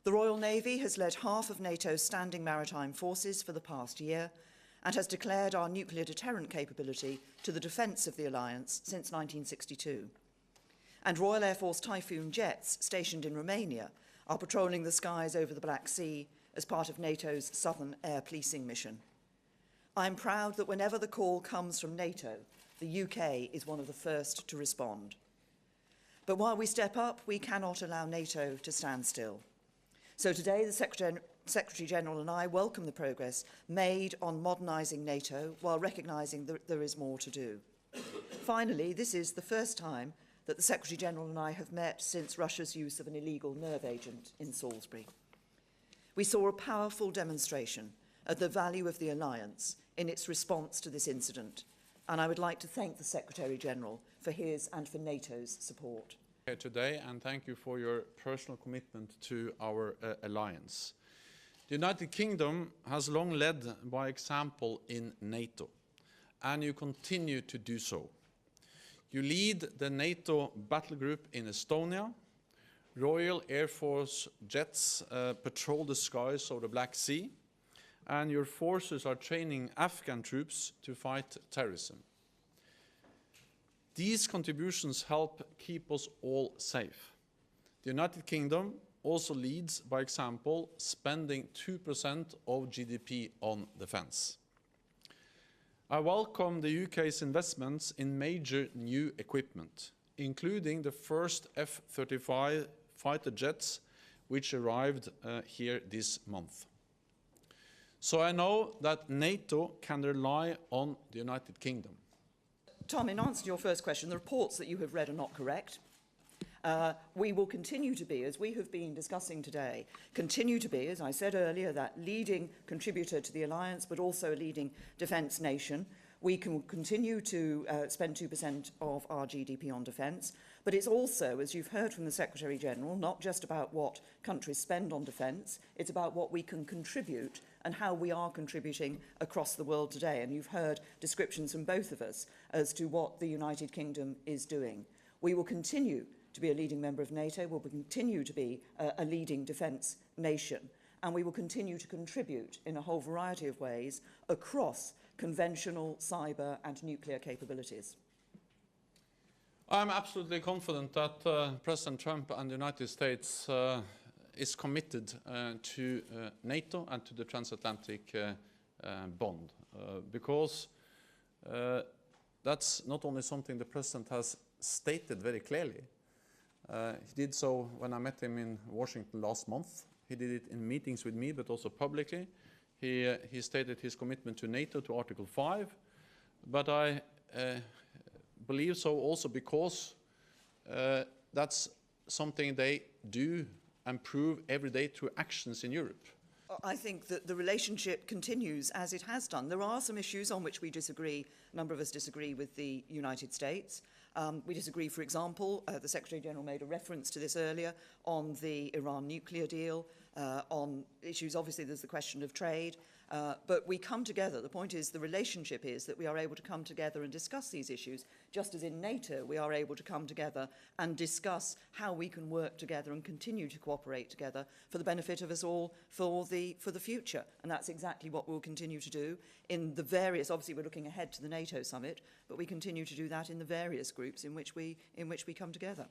The Royal Navy has led half of NATO's standing maritime forces for the past year and has declared our nuclear deterrent capability to the defence of the alliance since 1962. And Royal Air Force Typhoon jets stationed in Romania are patrolling the skies over the Black Sea as part of NATO's Southern Air Policing mission. I'm proud that whenever the call comes from NATO, the UK is one of the first to respond. But while we step up, we cannot allow NATO to stand still. So today, the Secretary-General and I welcome the progress made on modernising NATO while recognising that there is more to do. Finally, this is the first time that the Secretary-General and I have met since Russia's use of an illegal nerve agent in Salisbury. We saw a powerful demonstration of the value of the alliance in its response to this incident, and I would like to thank the Secretary-General for his and for NATO's support. Here today, and thank you for your personal commitment to our alliance. The United Kingdom has long led by example in NATO, and you continue to do so. You lead the NATO battle group in Estonia. Royal Air Force jets patrol the skies over the Black Sea, and your forces are training Afghan troops to fight terrorism. These contributions help keep us all safe. The United Kingdom also leads by example, spending 2% of GDP on defence. I welcome the UK's investments in major new equipment, including the first F-35 fighter jets, which arrived here this month. So I know that NATO can rely on the United Kingdom. Tom, in answer to your first question, the reports that you have read are not correct. We will continue to be, as we have been discussing today, continue to be, as I said earlier, that leading contributor to the alliance, but also a leading defence nation. We can continue to spend 2% of our GDP on defence, but it's also, as you've heard from the Secretary-General, not just about what countries spend on defence, it's about what we can contribute and how we are contributing across the world today. And you've heard descriptions from both of us as to what the United Kingdom is doing. We will continue to be a leading member of NATO, we will continue to be a leading defence nation, and we will continue to contribute in a whole variety of ways across conventional, cyber and nuclear capabilities. I'm absolutely confident that President Trump and the United States is committed to NATO and to the transatlantic bond, because that's not only something the President has stated very clearly. He did so when I met him in Washington last month. He did it in meetings with me, but also publicly. He stated his commitment to NATO, to Article 5, but I believe so also because that's something they do and prove every day through actions in Europe. I think that the relationship continues as it has done. There are some issues on which we disagree. A number of us disagree with the United States. We disagree, for example, the Secretary-General made a reference to this earlier, on the Iran nuclear deal, on issues, obviously there's the question of trade, but we come together. The point is, the relationship is that we are able to come together and discuss these issues, just as in NATO we are able to come together and discuss how we can work together and continue to cooperate together for the benefit of us all for the future. And that's exactly what we'll continue to do in the various, obviously we're looking ahead to the NATO summit, but we continue to do that in the various groups in which we come together.